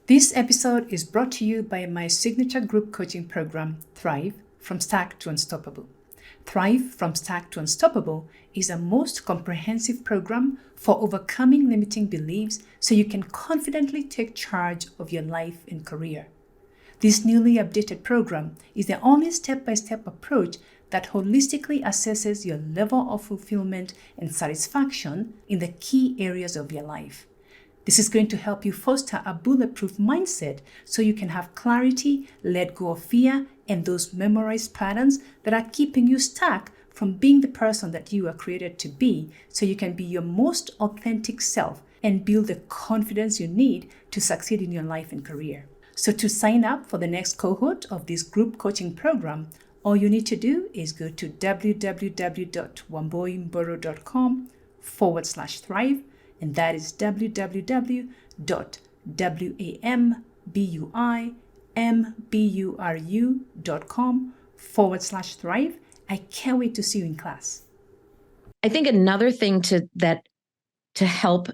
This episode is brought to you by my signature group coaching program, Thrive from Stack to Unstoppable. Thrive from Stack to Unstoppable is a most comprehensive program for overcoming limiting beliefs so you can confidently take charge of your life and career. This newly updated program is the only step-by-step approach that holistically assesses your level of fulfillment and satisfaction in the key areas of your life. This is going to help you foster a bulletproof mindset so you can have clarity, let go of fear, and those memorized patterns that are keeping you stuck from being the person that you are created to be, so you can be your most authentic self and build the confidence you need to succeed in your life and career. So to sign up for the next cohort of this group coaching program, all you need to do is go to www.wamboimboro.com/thrive, and that is www.wamboimburu.com/thrive. I can't wait to see you in class. I think another thing to help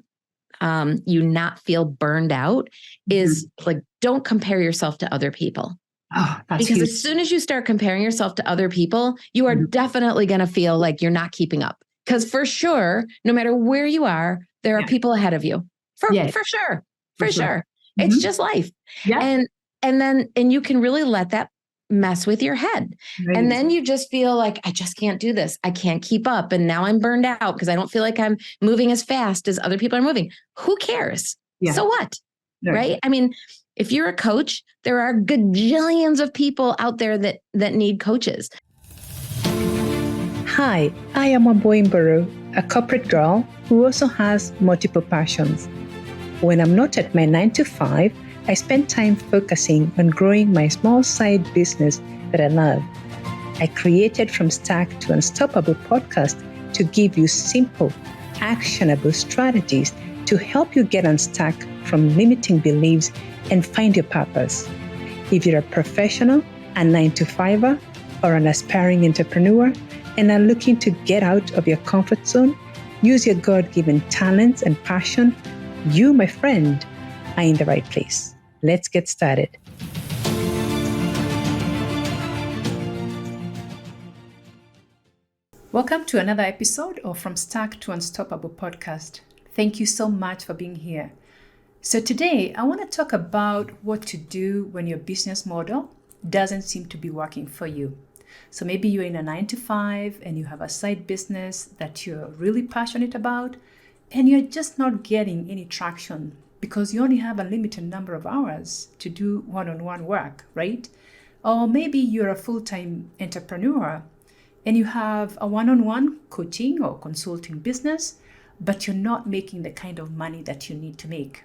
you not feel burned out is like, don't compare yourself to other people. Oh, that's because huge. as soon as you start comparing yourself to other people, you are definitely going to feel like you're not keeping up. Because for sure, no matter where you are, there are people ahead of you. For sure. It's just life. Yeah. And you can really let that mess with your head. Right. And then you just feel like, I just can't do this. I can't keep up. And now I'm burned out because I don't feel like I'm moving as fast as other people are moving. Who cares? Yeah. So what? Right? I mean, if you're a coach, there are gajillions of people out there that need coaches. Hi, I am Wamboimboro, a corporate girl who also has multiple passions. When I'm not at my 9-to-5, I spend time focusing on growing my small side business that I love. I created From Stack to Unstoppable podcast to give you simple, actionable strategies to help you get unstuck from limiting beliefs and find your purpose. If you're a professional, a 9-to-5er, or an aspiring entrepreneur and are looking to get out of your comfort zone, use your God-given talents and passion, you, my friend, are in the right place. Let's get started. Welcome to another episode of From Stack to Unstoppable podcast. Thank you so much for being here. So today, I want to talk about what to do when your business model doesn't seem to be working for you. So maybe you're in a 9-to-5 and you have a side business that you're really passionate about, and you're just not getting any traction because you only have a limited number of hours to do one-on-one work, right? Or maybe you're a full-time entrepreneur and you have a one-on-one coaching or consulting business, but you're not making the kind of money that you need to make.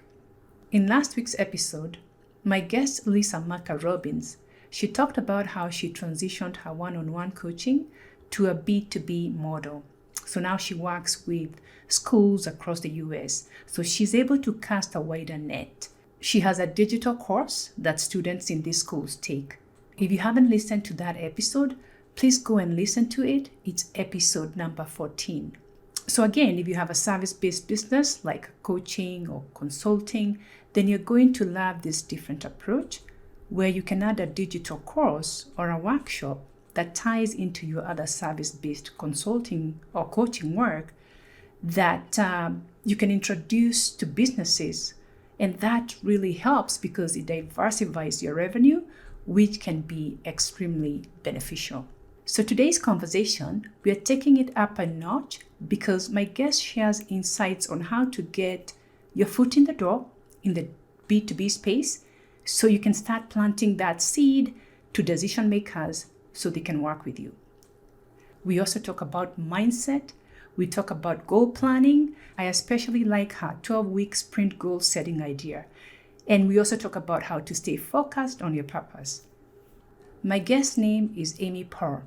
In last week's episode, my guest Lisa Maka Robbins, she talked about how she transitioned her one-on-one coaching to a B2B model. So now she works with schools across the US. So she's able to cast a wider net. She has a digital course that students in these schools take. If you haven't listened to that episode, please go and listen to it. It's episode number 14. So again, if you have a service-based business like coaching or consulting, then you're going to love this different approach where you can add a digital course or a workshop that ties into your other service-based consulting or coaching work that you can introduce to businesses. And that really helps because it diversifies your revenue, which can be extremely beneficial. So today's conversation, we are taking it up a notch because my guest shares insights on how to get your foot in the door in the B2B space so you can start planting that seed to decision makers so they can work with you. We also talk about mindset. We talk about goal planning. I especially like her 12-week sprint goal setting idea. And we also talk about how to stay focused on your purpose. My guest's name is Amy Pearl.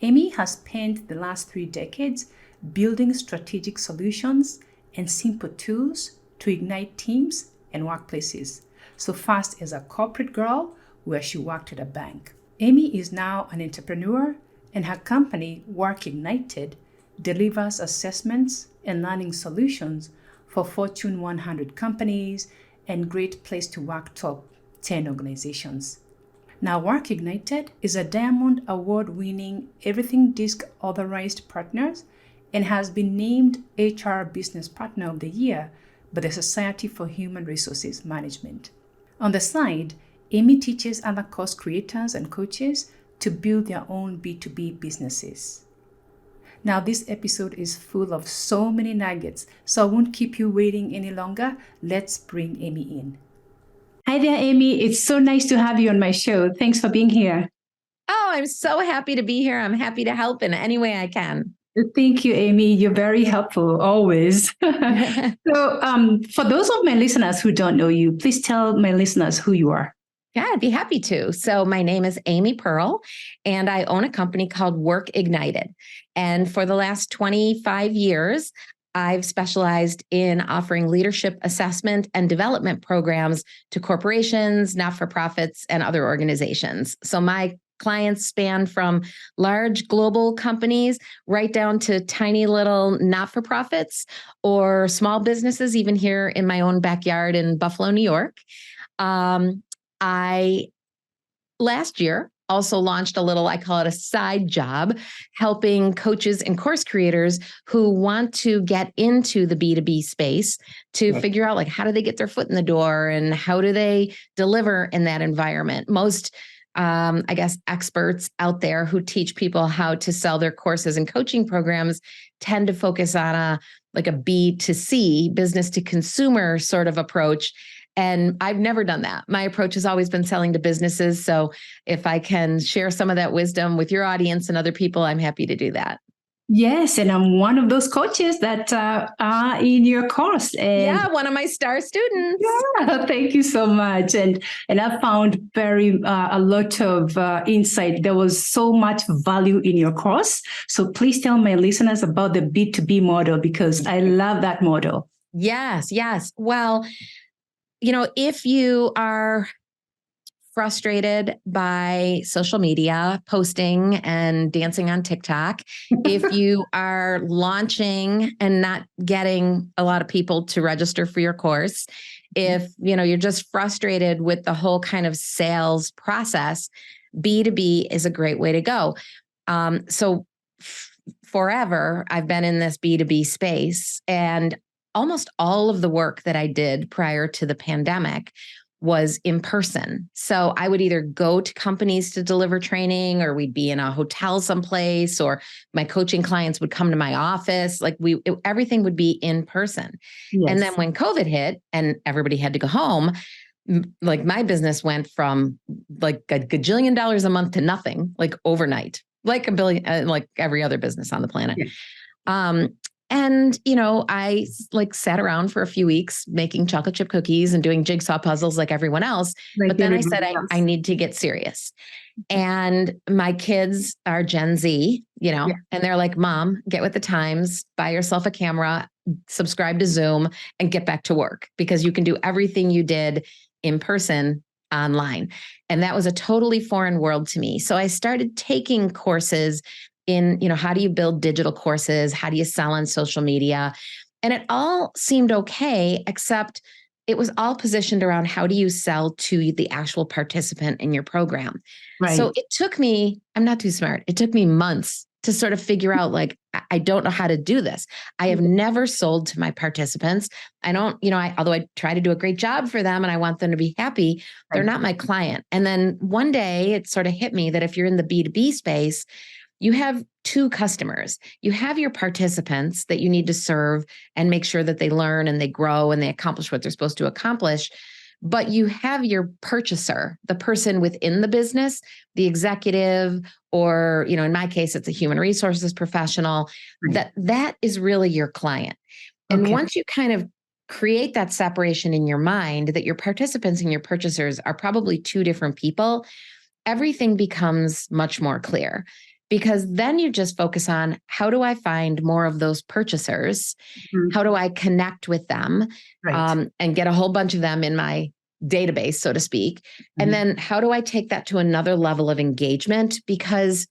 Amy has spent the last 3 decades building strategic solutions and simple tools to ignite teams and workplaces. So first as a corporate girl, where she worked at a bank. Amy is now an entrepreneur, and her company, Work Ignited, delivers assessments and learning solutions for Fortune 100 companies and Great Place to Work top 10 organizations. Now, Work Ignited is a Diamond Award-winning Everything Disc authorized partners and has been named HR Business Partner of the Year by the Society for Human Resources Management. On the side, Amy teaches other course creators and coaches to build their own B2B businesses. Now, this episode is full of so many nuggets, so I won't keep you waiting any longer. Let's bring Amy in. Hi there, Amy. It's so nice to have you on my show. Thanks for being here. Oh, I'm so happy to be here. I'm happy to help in any way I can. Thank you, Amy. You're very helpful, always. So for those of my listeners who don't know you, please tell my listeners who you are. Yeah, I'd be happy to. So my name is Amy Pearl, and I own a company called Work Ignited. And for the last 25 years, I've specialized in offering leadership assessment and development programs to corporations, not-for-profits, and other organizations. So my clients span from large global companies right down to tiny little not-for-profits or small businesses, even here in my own backyard in Buffalo, New York. I last year also launched a little, I call it a side job, helping coaches and course creators who want to get into the B2B space to figure out, like, how do they get their foot in the door and how do they deliver in that environment? Most, I guess, experts out there who teach people how to sell their courses and coaching programs tend to focus on a B2C, business to consumer sort of approach. And I've never done that. My approach has always been selling to businesses. So if I can share some of that wisdom with your audience and other people, I'm happy to do that. Yes, and I'm one of those coaches that are in your course. And one of my star students. Yeah, thank you so much. And I found a lot of insight. There was so much value in your course. So please tell my listeners about the B2B model, because I love that model. Yes. Well, if you are frustrated by social media, posting and dancing on TikTok, if you are launching and not getting a lot of people to register for your course, if you're just frustrated with the whole kind of sales process, B2B is a great way to go. Forever, I've been in this B2B space, and almost all of the work that I did prior to the pandemic was in person. So I would either go to companies to deliver training, or we'd be in a hotel someplace, or my coaching clients would come to my office. Like everything would be in person. Yes. And then when COVID hit and everybody had to go home, like my business went from like $1 gajillion a month to nothing, like overnight, like $1 billion, like every other business on the planet. Yeah. And, I sat around for a few weeks making chocolate chip cookies and doing jigsaw puzzles like everyone else. But then I said, I need to get serious. And my kids are Gen Z, and they're like, Mom, get with the times, buy yourself a camera, subscribe to Zoom, and get back to work, because you can do everything you did in person online. And that was a totally foreign world to me. So I started taking courses in, how do you build digital courses? How do you sell on social media? And it all seemed okay, except it was all positioned around how do you sell to the actual participant in your program. Right. So it took me, I'm not too smart. It took me months to sort of figure out, like, I don't know how to do this. I have never sold to my participants. I don't, although I try to do a great job for them and I want them to be happy, they're not my client. And then one day it sort of hit me that if you're in the B2B space, you have two customers. You have your participants that you need to serve and make sure that they learn and they grow and they accomplish what they're supposed to accomplish. But you have your purchaser, the person within the business, the executive, or, in my case, it's a human resources professional. Right. That is really your client. And once you kind of create that separation in your mind that your participants and your purchasers are probably two different people, everything becomes much more clear. Because then you just focus on, how do I find more of those purchasers? Mm-hmm. How do I connect with them? Right. And get a whole bunch of them in my database, so to speak? Mm-hmm. And then how do I take that to another level of engagement? Because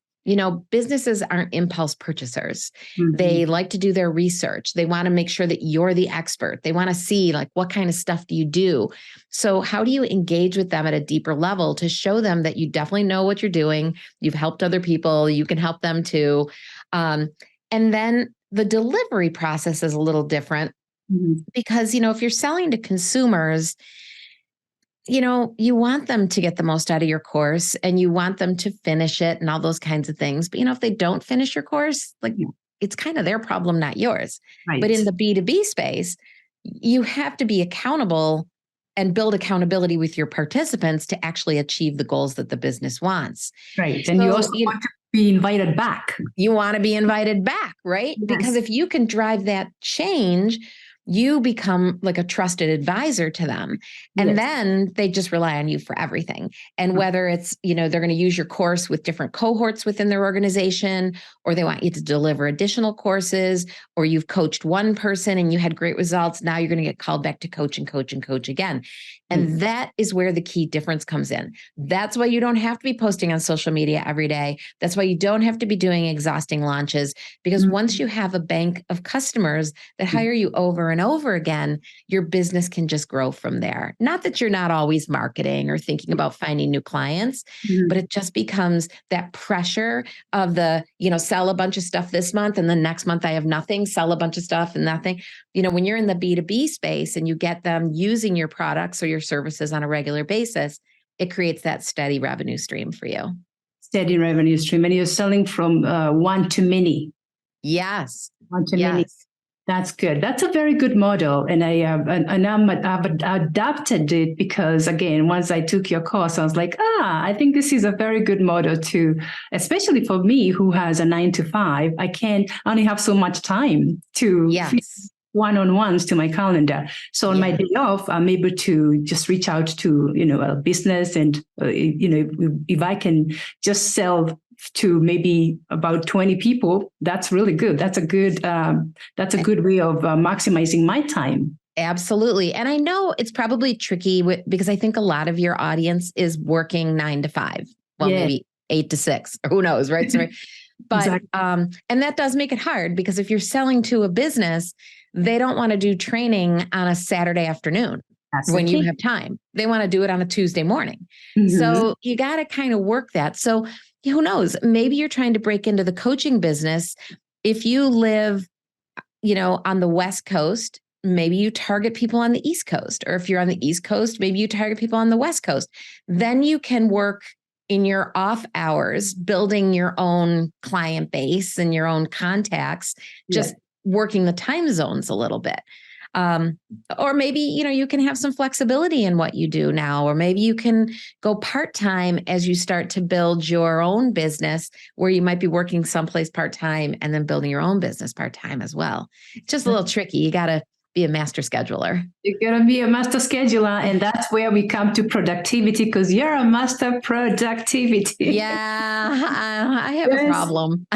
businesses aren't impulse purchasers. Mm-hmm. They like to do their research. They want to make sure that you're the expert. They want to see like, what kind of stuff do you do? So how do you engage with them at a deeper level to show them that you definitely know what you're doing? You've helped other people. You can help them too. And then the delivery process is a little different because, if you're selling to consumers, you want them to get the most out of your course and you want them to finish it and all those kinds of things. But, if they don't finish your course, like it's kind of their problem, not yours. Right. But in the B2B space, you have to be accountable and build accountability with your participants to actually achieve the goals that the business wants. Right. And you also want to be invited back. You want to be invited back, right? Yes. Because if you can drive that change, you become like a trusted advisor to them. And then they just rely on you for everything. And whether it's, they're going to use your course with different cohorts within their organization, or they want you to deliver additional courses, or you've coached one person and you had great results. Now you're going to get called back to coach and coach and coach again. And that is where the key difference comes in. That's why you don't have to be posting on social media every day. That's why you don't have to be doing exhausting launches, because once you have a bank of customers that hire you over and over again, your business can just grow from there. Not that you're not always marketing or thinking about finding new clients, but it just becomes that pressure of the, sell a bunch of stuff this month and then next month I have nothing, sell a bunch of stuff and nothing. When you're in the B2B space and you get them using your products or your services on a regular basis, it creates that steady revenue stream for you. Steady revenue stream. And you're selling from one to many. Yes. One to many. That's good. That's a very good model. And I've adapted it because, again, once I took your course, I was like, I think this is a very good model to, especially for me who has a 9 to 5, I only have so much time to fit one-on-ones to my calendar. So on my day off, I'm able to just reach out to, a business and, if I can just sell to maybe about 20 people, that's really good. That's a good way of maximizing my time. Absolutely. And I know it's probably tricky because I think a lot of your audience is working 9 to 5. Well, maybe 8 to 6, or who knows, right? So, but, exactly. And that does make it hard because if you're selling to a business, they don't want to do training on a Saturday afternoon. When you have time. They want to do it on a Tuesday morning. So you got to kind of work that. So who knows, maybe you're trying to break into the coaching business. If you live, on the West Coast, maybe you target people on the East Coast, or if you're on the East Coast, maybe you target people on the West Coast. Then you can work in your off hours, building your own client base and your own contacts, just working the time zones a little bit. Or maybe, you can have some flexibility in what you do now, or maybe you can go part-time as you start to build your own business where you might be working someplace part-time and then building your own business part-time as well. It's just a little tricky. You got to be a master scheduler. You're going to be a master scheduler. And that's where we come to productivity, because you're a master productivity. Yeah, I have a problem.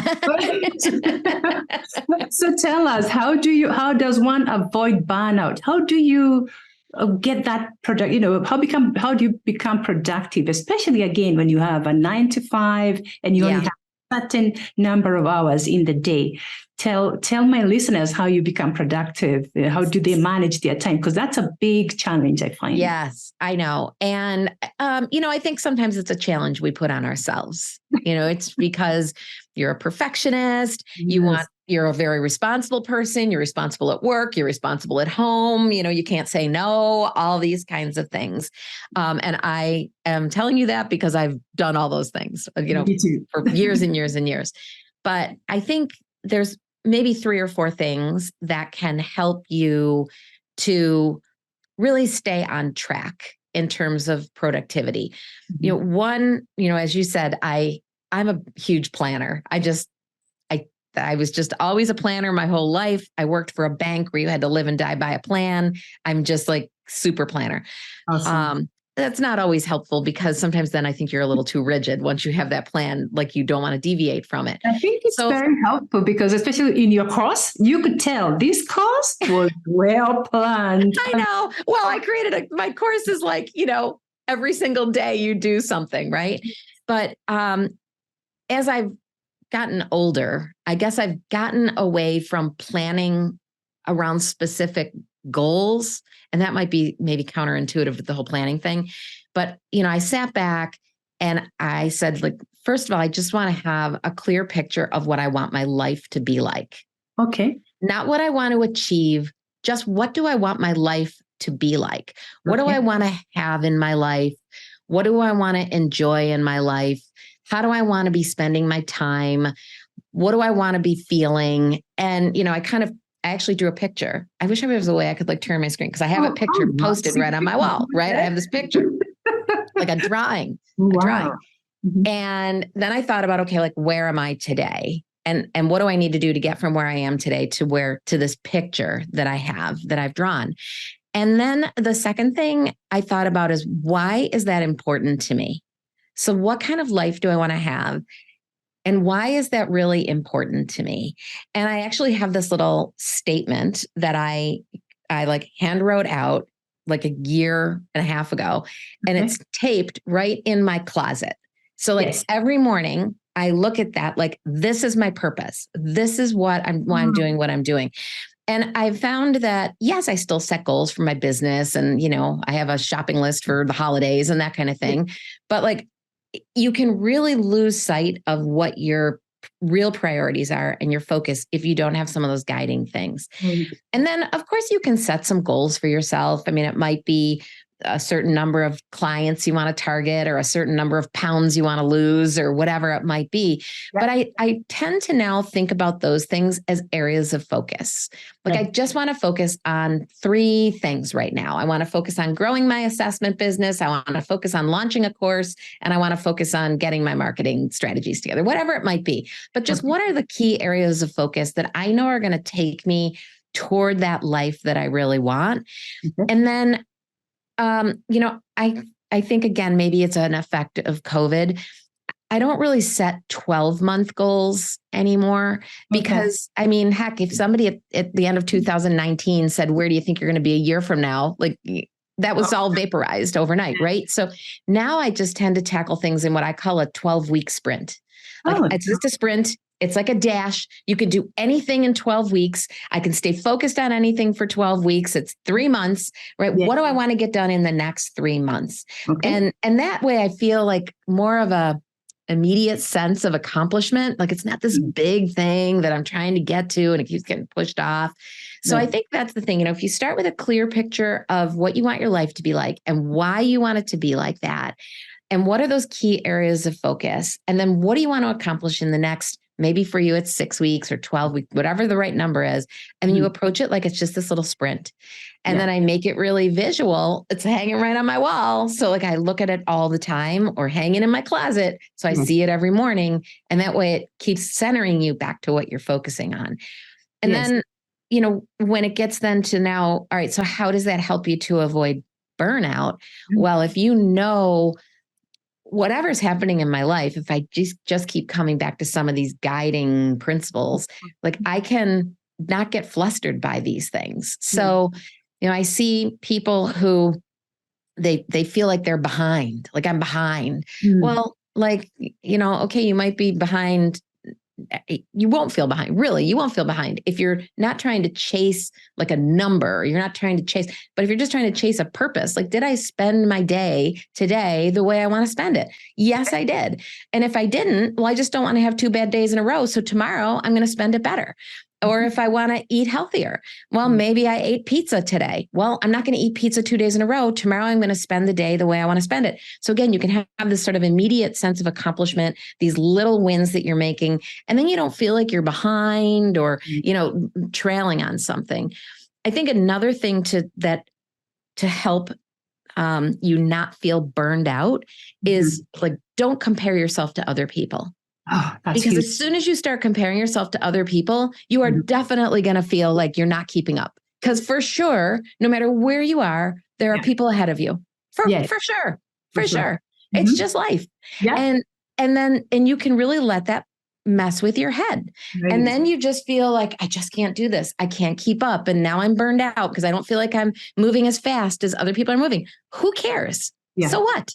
So tell us, how does one avoid burnout? How do you get that product? How do you become productive, especially again, when you have a 9 to 5 and you only have a certain number of hours in the day? Tell my listeners how you become productive. How do they manage their time? Because that's a big challenge, I find. Yes, I know. And, I think sometimes it's a challenge we put on ourselves. It's because you're a perfectionist. You're a very responsible person. You're responsible at work. You're responsible at home. You can't say no, all these kinds of things. And I am telling you that because I've done all those things, for years and years and years. But I think there's maybe 3 or 4 things that can help you to really stay on track in terms of productivity. One, as you said, I'm a huge planner. I was just always a planner my whole life. I worked for a bank where you had to live and die by a plan. I'm just like super planner. Awesome. That's not always helpful because sometimes then I think you're a little too rigid once you have that plan, like you don't want to deviate from it. I think it's very helpful because especially in your course, you could tell this course was well planned. I know. Well, I created my course is like, every single day you do something, right? But as I've gotten older, I guess I've gotten away from planning around specific goals. And that might be maybe counterintuitive with the whole planning thing. But, I sat back and I said, like, first of all, I just want to have a clear picture of what I want my life to be like. Okay. Not what I want to achieve, just what do I want my life to be like? What do I want to have in my life? What do I want to enjoy in my life? How do I want to be spending my time? What do I want to be feeling? And, I actually drew a picture. I wish there was a way I could like turn my screen because I have a picture posted right on my wall, right? I have this picture, like a drawing, a drawing. Mm-hmm. And then I thought about, okay, like where am I today? And what do I need to do to get from where I am today to this picture that I have that I've drawn? And then the second thing I thought about is, why is that important to me? So what kind of life do I want to have? And why is that really important to me? And I actually have this little statement that I like hand wrote out like a year and a half ago, and it's taped right in my closet. So like every morning I look at that, like, this is my purpose. This is why I'm doing what I'm doing. And I found that, yes, I still set goals for my business and, I have a shopping list for the holidays and that kind of thing. But like, you can really lose sight of what your real priorities are and your focus if you don't have some of those guiding things. And then, of course, you can set some goals for yourself. I mean, it might be a certain number of clients you want to target or a certain number of pounds you want to lose or whatever it might be. But I tend to now think about those things as areas of focus. Like I just want to focus on 3 things right now. I want to focus on growing my assessment business. I want to focus on launching a course, and I want to focus on getting my marketing strategies together, whatever it might be. But just what are the key areas of focus that I know are going to take me toward that life that I really want? And then I think, again, maybe it's an effect of COVID. I don't really set 12-month goals anymore because, I mean, heck, if somebody at the end of 2019 said, where do you think you're going to be a year from now? Like that was all vaporized overnight, right? So now I just tend to tackle things in what I call a 12-week sprint. Like it's just a sprint. It's like a dash. You can do anything in 12 weeks. I can stay focused on anything for 12 weeks. It's 3 months, right? What do I want to get done in the next 3 months? And that way I feel like more of a immediate sense of accomplishment. Like it's not this big thing that I'm trying to get to and it keeps getting pushed off. So I think that's the thing, if you start with a clear picture of what you want your life to be like and why you want it to be like that, and what are those key areas of focus, and then what do you want to accomplish in the next, maybe for you, it's 6 weeks or 12 weeks, whatever the right number is. And then you approach it like it's just this little sprint. And then I make it really visual. It's hanging right on my wall. So like I look at it all the time or hanging in my closet. So I see it every morning. And that way it keeps centering you back to what you're focusing on. And then, when it gets then to now, all right, so how does that help you to avoid burnout? Well, if you know whatever's happening in my life, if I just keep coming back to some of these guiding principles, like I can not get flustered by these things. So, I see people who they feel like they're behind, like I'm behind. Well, like, okay, you might be behind. You won't feel behind. Really, you won't feel behind if you're not trying to chase like a number. You're not trying to chase, but if you're just trying to chase a purpose, like, did I spend my day today the way I want to spend it? Yes, I did. And if I didn't, well, I just don't want to have 2 bad days in a row. So tomorrow I'm going to spend it better. Or if I want to eat healthier, well, maybe I ate pizza today. Well, I'm not going to eat pizza 2 days in a row. Tomorrow, I'm going to spend the day the way I want to spend it. So again, you can have this sort of immediate sense of accomplishment, these little wins that you're making, and then you don't feel like you're behind or, trailing on something. I think another thing to help you not feel burned out is like, don't compare yourself to other people. Oh, that's because huge. as soon as you start comparing yourself to other people, you are definitely going to feel like you're not keeping up. Because for sure, no matter where you are, there are people ahead of you. For sure. It's just life. And you can really let that mess with your head. And then you just feel like, I just can't do this. I can't keep up. And now I'm burned out because I don't feel like I'm moving as fast as other people are moving. Who cares? So what?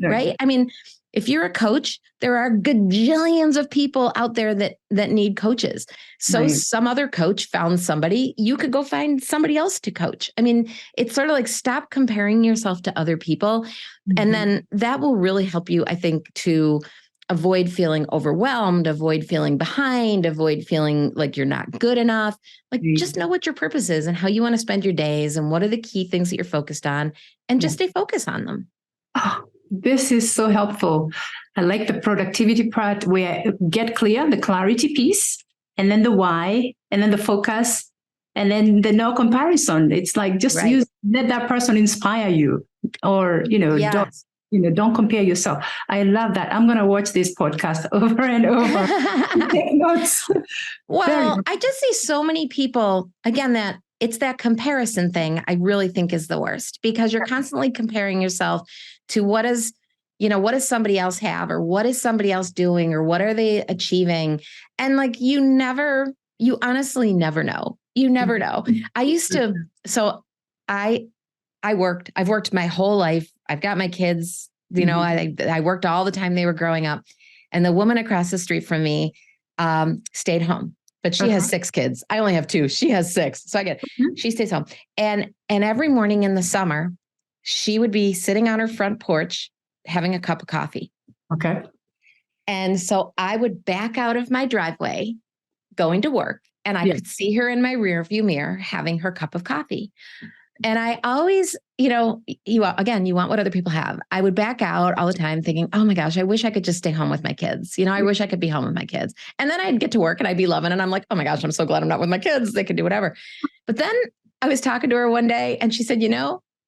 right? I mean, if you're a coach, there are gajillions of people out there that need coaches. So some other coach found somebody, you could go find somebody else to coach. I mean, it's sort of like stop comparing yourself to other people. And then that will really help you, I think, to avoid feeling overwhelmed, avoid feeling behind, avoid feeling like you're not good enough. Like just know what your purpose is and how you want to spend your days and what are the key things that you're focused on, and just stay focused on them. Oh, this is so helpful. I like the productivity part where get clear, the clarity piece, and then the why, and then the focus, and then the no comparison. It's like just let that person inspire you, or don't compare yourself. I love that. I'm going to watch this podcast over and over. Take notes. Well, I just see so many people, again, that it's that comparison thing I really think is the worst, because you're constantly comparing yourself to what does somebody else have, or what is somebody else doing, or what are they achieving? And like, you honestly never know. You never know. I've worked my whole life. I've got my kids, I worked all the time they were growing up. And the woman across the street from me stayed home, but she has 6 kids. I only have 2. She has 6. So I get it. She stays home. And every morning in the summer, she would be sitting on her front porch having a cup of coffee. Okay. And so I would back out of my driveway going to work, and I could see her in my rear view mirror having her cup of coffee. And I always, you want what other people have. I would back out all the time thinking, oh my gosh, I wish I could just stay home with my kids. I wish I could be home with my kids. And then I'd get to work and I'd be loving it. And I'm like, oh my gosh, I'm so glad I'm not with my kids. They can do whatever. But then I was talking to her one day and she said,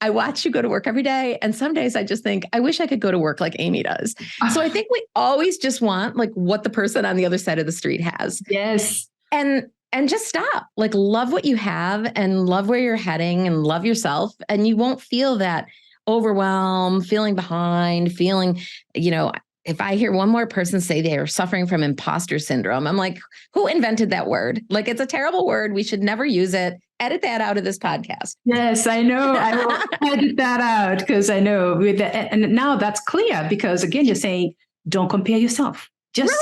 I watch you go to work every day. And some days I just think, I wish I could go to work like Amy does. So I think we always just want like what the person on the other side of the street has. Yes. And just stop, like love what you have and love where you're heading and love yourself. And you won't feel that overwhelm, feeling behind, feeling, if I hear one more person say they are suffering from imposter syndrome, I'm like, who invented that word? Like, it's a terrible word. We should never use it. Edit that out of this podcast. Yes, I know. I will edit that out because I know and now that's clear, because again, you're saying, don't compare yourself. Just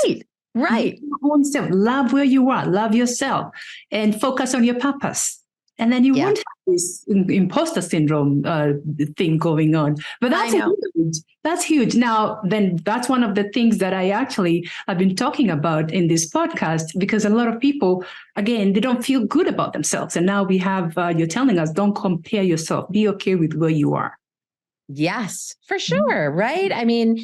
Right. Your own self. Love where you are. Love yourself, and focus on your purpose. And then you won't have this imposter syndrome thing going on. But that's huge. Now, then that's one of the things that I actually have been talking about in this podcast, because a lot of people, again, they don't feel good about themselves. And now we have, you're telling us, don't compare yourself. Be okay with where you are. Yes, for sure. Right. I mean,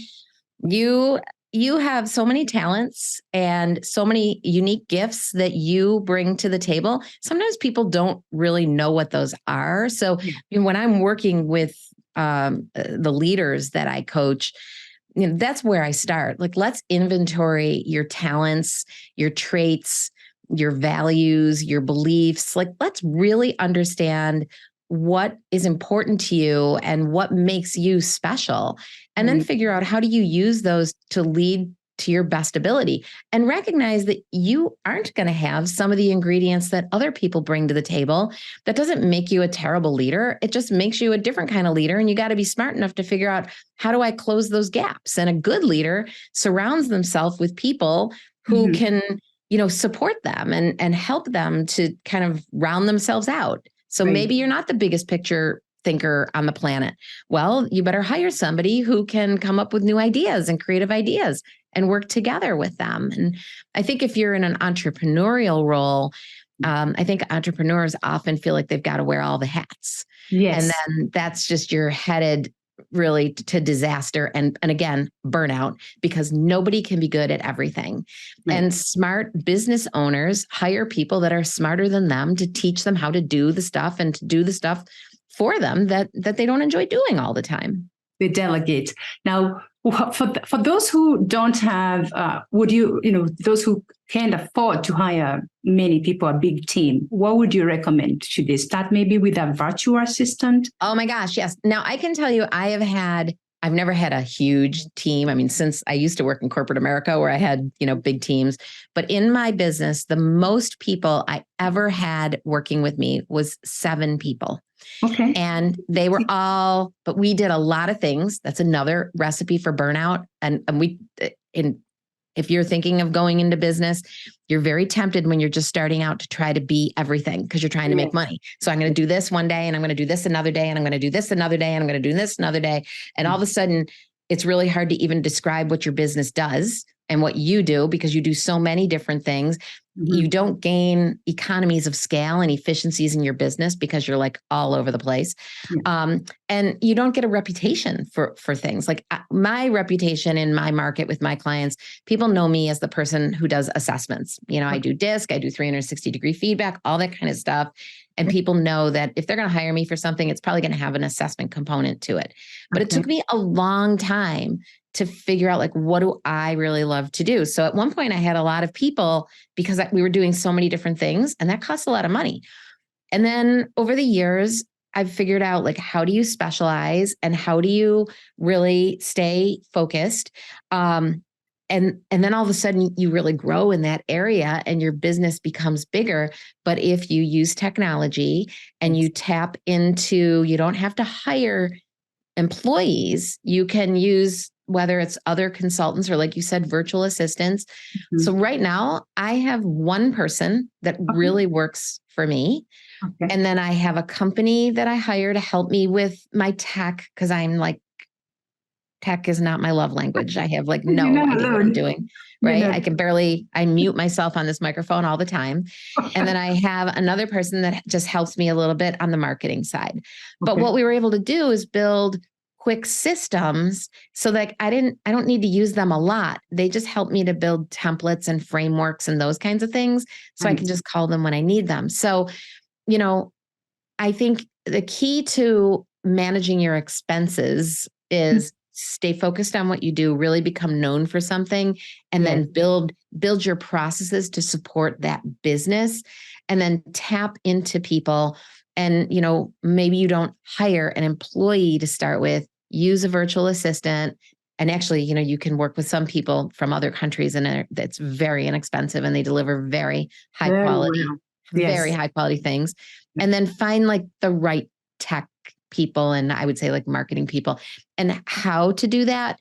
you have so many talents and so many unique gifts that you bring to the table. Sometimes people don't really know what those are. So when I'm working with the leaders that I coach, that's where I start. Like, let's inventory your talents, your traits, your values, your beliefs. Like, let's really understand what is important to you and what makes you special. And then figure out, how do you use those to lead to your best ability, and recognize that you aren't going to have some of the ingredients that other people bring to the table. That doesn't make you a terrible leader. It just makes you a different kind of leader. And you got to be smart enough to figure out, how do I close those gaps? And a good leader surrounds themselves with people who can, support them and help them to kind of round themselves out. So maybe you're not the biggest picture thinker on the planet. Well, you better hire somebody who can come up with new ideas and creative ideas and work together with them. And I think if you're in an entrepreneurial role, I think entrepreneurs often feel like they've got to wear all the hats. Yes. And then that's just, you're headed really to disaster and again, burnout, because nobody can be good at everything. Right. And smart business owners hire people that are smarter than them to teach them how to do the stuff and to do the stuff for them that they don't enjoy doing all the time. They delegate. Now, for those who don't have, those who can't afford to hire many people, a big team, what would you recommend? Should they start maybe with a virtual assistant? Oh my gosh, yes. Now I can tell you, I've never had a huge team. I mean, since I used to work in corporate America where I had, big teams, but in my business, the most people I ever had working with me was 7 people. Okay. And they were all, but we did a lot of things. That's another recipe for burnout. And if you're thinking of going into business, you're very tempted when you're just starting out to try to be everything because you're trying to make money. So I'm going to do this one day and I'm going to do this another day and I'm going to do this another day and I'm going to do this another day. And all of a sudden, it's really hard to even describe what your business does and what you do because you do so many different things. You don't gain economies of scale and efficiencies in your business because you're like all over the place. And you don't get a reputation for things. Like my reputation in my market with my clients, people know me as the person who does assessments. I do DISC, I do 360-degree feedback, all that kind of stuff. And people know that if they're going to hire me for something, it's probably going to have an assessment component to it. But it took me a long time to figure out like, what do I really love to do? So at one point I had a lot of people because we were doing so many different things and that costs a lot of money. And then over the years, I've figured out like, how do you specialize and how do you really stay focused? And then all of a sudden you really grow in that area and your business becomes bigger. But if you use technology and you tap into, you don't have to hire employees, you can use whether it's other consultants or like you said, virtual assistants. So right now I have one person that really works for me. And then I have a company that I hire to help me with my tech because I'm like, tech is not my love language. I have like no idea what I'm doing, right? I mute myself on this microphone all the time. And then I have another person that just helps me a little bit on the marketing side. But what we were able to do is build quick systems so that I don't need to use them a lot. They just help me to build templates and frameworks and those kinds of things. So I can just call them when I need them. So, I think the key to managing your expenses is stay focused on what you do, really become known for something, and then build your processes to support that business, and then tap into people. And, maybe you don't hire an employee to start with, use a virtual assistant. And actually, you can work with some people from other countries and that's very inexpensive and they deliver very high quality, very high quality things. And then find like the right tech people. And I would say like marketing people and how to do that,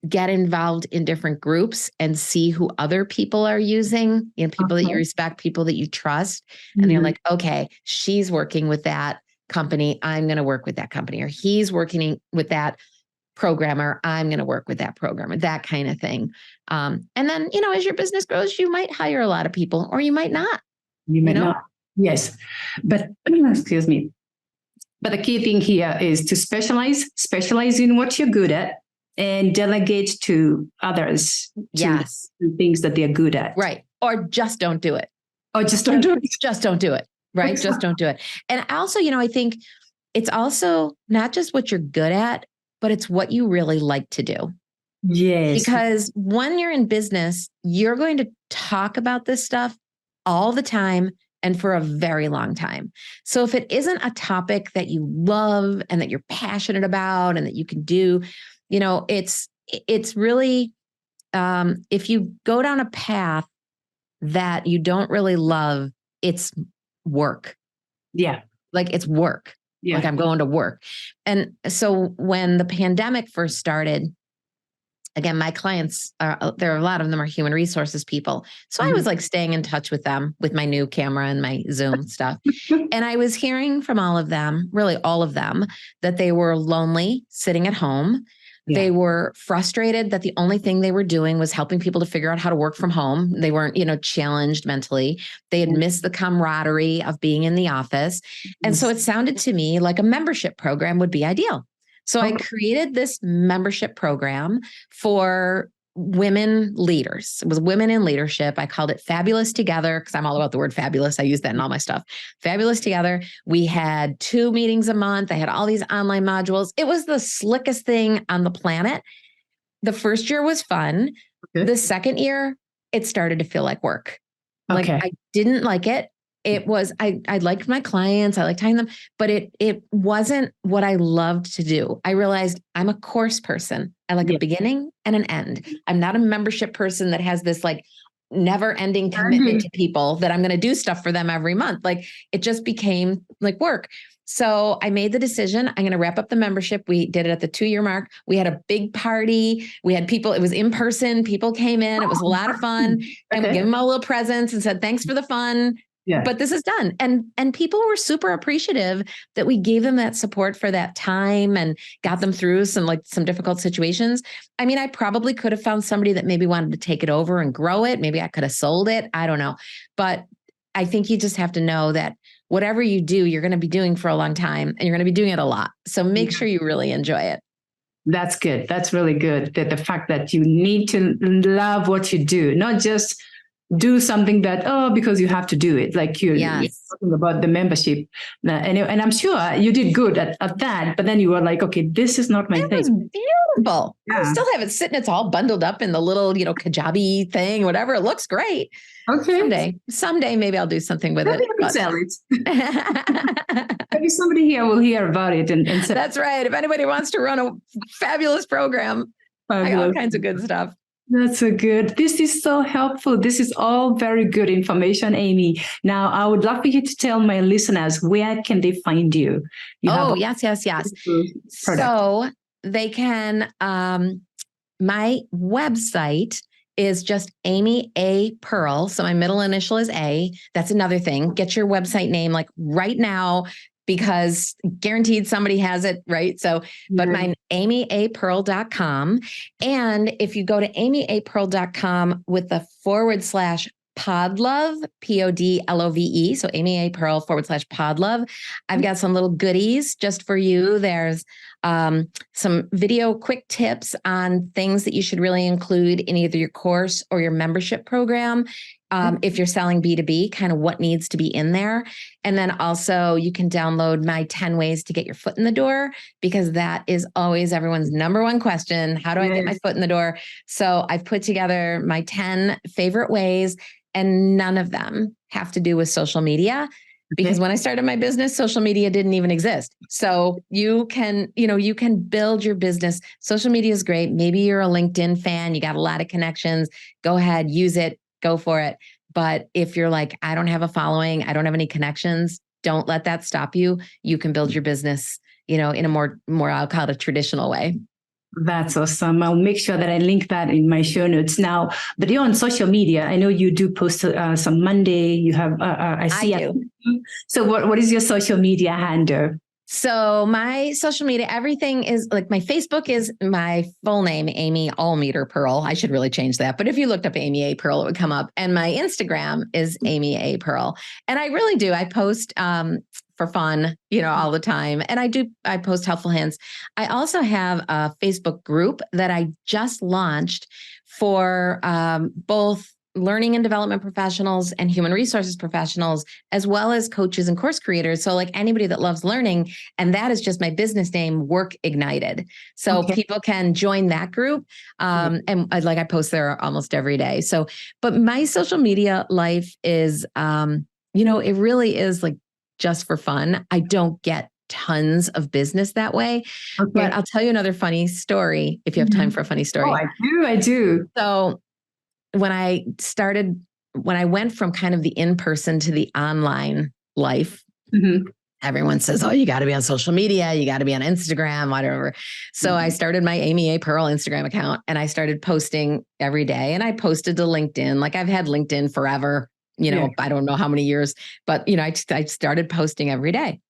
get involved in different groups and see who other people are using, people that you respect, people that you trust. And you're like, okay, she's working with that company. I'm going to work with that company, or he's working with that programmer. I'm going to work with that programmer, that kind of thing. And then, as your business grows, you might hire a lot of people or you might not. You might not. Yes. But excuse me. But the key thing here is to specialize in what you're good at and delegate to others. Yes. To things that they're good at. Right. Or just don't do it. Or just don't do it. Just don't do it. Right. Exactly. Just don't do it. And also, I think it's also not just what you're good at, but it's what you really like to do. Yes. Because when you're in business, you're going to talk about this stuff all the time and for a very long time. So if it isn't a topic that you love and that you're passionate about and that you can do, it's really, if you go down a path that you don't really love, it's work. Yeah. Like it's work. Yeah. Like I'm going to work. And so when the pandemic first started, again, my clients there are a lot of them are human resources people. So I was like staying in touch with them with my new camera and my Zoom stuff. And I was hearing from all of them, really all of them, that they were lonely sitting at home. Yeah. They were frustrated that the only thing they were doing was helping people to figure out how to work from home. They weren't, challenged mentally. They had missed the camaraderie of being in the office. And so it sounded to me like a membership program would be ideal. So I created this membership program for women leaders. It was women in leadership. I called it Fabulous Together because I'm all about the word fabulous. I use that in all my stuff. Fabulous Together. We had 2 meetings a month. I had all these online modules. It was the slickest thing on the planet. The first year was fun. Okay. The second year, it started to feel like work. Like I didn't like it. It was, I liked my clients, I liked telling them, but it wasn't what I loved to do. I realized I'm a course person. I like a beginning and an end. I'm not a membership person that has this like never ending commitment to people that I'm going to do stuff for them every month. Like it just became like work. So I made the decision, I'm going to wrap up the membership. We did it at the 2-year mark. We had a big party. We had people, it was in person. People came in. It was a lot of fun. And we gave them all little presents and said, thanks for the fun. Yeah. But this is done. And people were super appreciative that we gave them that support for that time and got them through some difficult situations. I mean, I probably could have found somebody that maybe wanted to take it over and grow it. Maybe I could have sold it. I don't know. But I think you just have to know that whatever you do, you're going to be doing for a long time and you're going to be doing it a lot. So make sure you really enjoy it. That's good. That's really good. That the fact that you need to love what you do, not just do something that, because you have to do it. Like you're talking about the membership. And I'm sure you did good at that, but then you were like, okay, this is not my thing. It was beautiful. Yeah. I still have it sitting. It's all bundled up in the little, kajabi thing, whatever. It looks great. Okay. Someday maybe I'll do something with it. But sell it. Maybe somebody here will hear about it. And say, that's right. If anybody wants to run a fabulous program, I got all kinds of good stuff. That's so good. This is so helpful. This is all very good information, Amy. Now, I would love for you to tell my listeners, where can they find you? Yes. So they can, my website is just Amy A. Pearl. So my middle initial is A. That's another thing. Get your website name like right now, because guaranteed somebody has it, right? So, but mine, amyapearl.com. And if you go to amyapearl.com with the /podlove, PODLOVE. So Amy A. Pearl /podlove. I've got some little goodies just for you. There's some video quick tips on things that you should really include in either your course or your membership program. If you're selling B2B, kind of what needs to be in there. And then also you can download my 10 ways to get your foot in the door, because that is always everyone's number one question. How do I get my foot in the door? So I've put together my 10 favorite ways, and none of them have to do with social media. Because when I started my business, social media didn't even exist. So you can build your business. Social media is great. Maybe you're a LinkedIn fan. You got a lot of connections. Go ahead, use it. Go for it. But if you're like, I don't have a following, I don't have any connections, don't let that stop you. You can build your business, in a more, I'll call it a traditional way. That's awesome. I'll make sure that I link that in my show notes. Now, but you're on social media. I know you do post some Monday. You have, I do. So what is your social media handle? So my social media, everything is like my Facebook is my full name, Amy Allmeter Pearl. I should really change that. But if you looked up Amy A. Pearl, it would come up. And my Instagram is Amy A. Pearl. And I really do. I post for fun, all the time. And I post helpful hints. I also have a Facebook group that I just launched for both learning and development professionals and human resources professionals, as well as coaches and course creators. So like anybody that loves learning, and that is just my business name, Work Ignited. So people can join that group. And I post there almost every day. So, but my social media life is, it really is like just for fun. I don't get tons of business that way, but I'll tell you another funny story if you have time for a funny story. Oh, I do. So when I went from kind of the in-person to the online life, everyone says, oh, you got to be on social media. You got to be on Instagram, whatever. So I started my Amy A. Pearl Instagram account, and I started posting every day, and I posted to LinkedIn. Like I've had LinkedIn forever, I don't know how many years, but I started posting every day.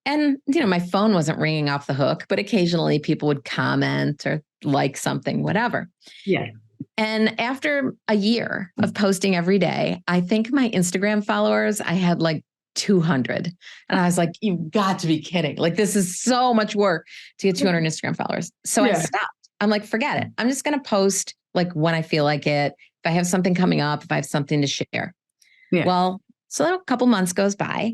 And, my phone wasn't ringing off the hook, but occasionally people would comment or like something, whatever. Yeah. And after a year of posting every day, I think my Instagram followers, I had like 200. And I was like, you've got to be kidding. Like, this is so much work to get 200 Instagram followers. So I stopped. I'm like, forget it. I'm just going to post like when I feel like it. If I have something coming up, if I have something to share. Yeah. Well, so then a couple months goes by,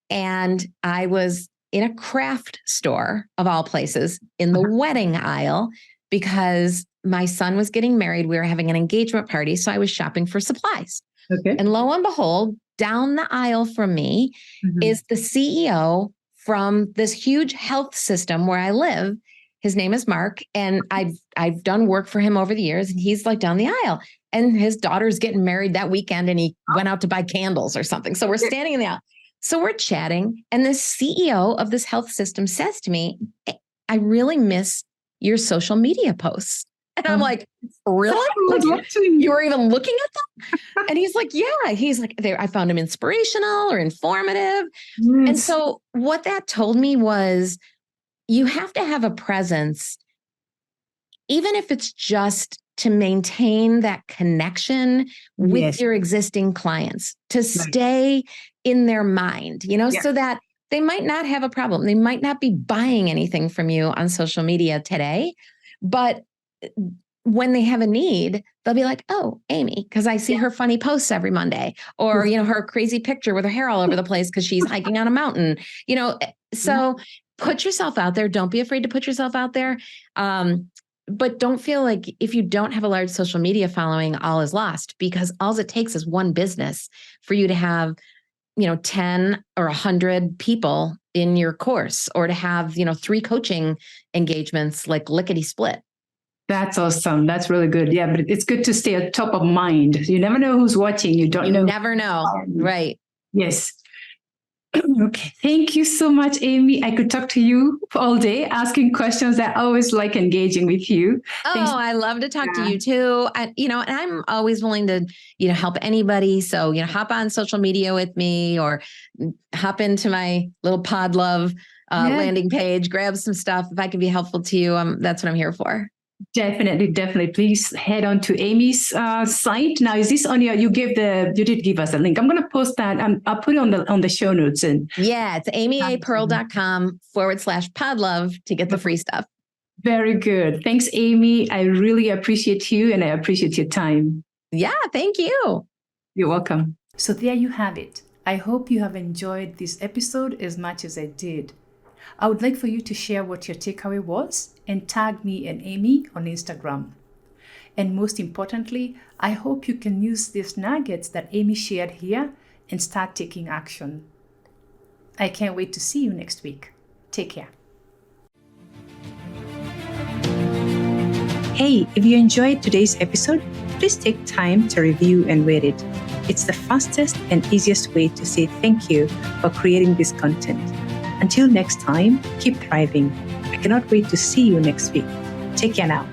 and I was in a craft store of all places in the wedding aisle, because my son was getting married. We were having an engagement party. So I was shopping for supplies. And lo and behold, down the aisle from me is the CEO from this huge health system where I live. His name is Mark. And I've done work for him over the years. And he's like down the aisle, and his daughter's getting married that weekend, and he went out to buy candles or something. So we're standing in the aisle. So we're chatting, and this CEO of this health system says to me, I really miss your social media posts. And I'm like, really? Like, you were even looking at them? And he's like, yeah. He's like, I found him inspirational or informative. Yes. And so what that told me was you have to have a presence, even if it's just to maintain that connection with your existing clients, to stay in their mind, so that they might not have a problem. They might not be buying anything from you on social media today, but when they have a need, they'll be like, oh, Amy, because I see her funny posts every Monday, or, her crazy picture with her hair all over the place because she's hiking on a mountain, so put yourself out there. Don't be afraid to put yourself out there. But don't feel like if you don't have a large social media following, all is lost, because all it takes is one business for you to have, 10 or 100 people in your course, or to have, 3 coaching engagements, like lickety split. That's awesome. That's really good. Yeah, but it's good to stay at top of mind. You never know who's watching. You never know. Right. Yes. Okay. Thank you so much, Amy. I could talk to you all day asking questions. I always like engaging with you. I love to talk to you too. And I'm always willing to, help anybody. So, hop on social media with me, or hop into my little Pod Love landing page, grab some stuff. If I can be helpful to you, that's what I'm here for. Definitely. Please head on to Amy's site. Now, is this on you did give us a link. I'm going to post that. I'll put it on the show notes. And it's amyapearl.com/podlove to get the free stuff. Very good. Thanks, Amy. I really appreciate you, and I appreciate your time. Yeah, thank you. You're welcome. So there you have it. I hope you have enjoyed this episode as much as I did. I would like for you to share what your takeaway was and tag me and Amy on Instagram. And most importantly, I hope you can use these nuggets that Amy shared here and start taking action. I can't wait to see you next week. Take care. Hey, if you enjoyed today's episode, please take time to review and rate it. It's the fastest and easiest way to say thank you for creating this content. Until next time, keep thriving. I cannot wait to see you next week. Take care now.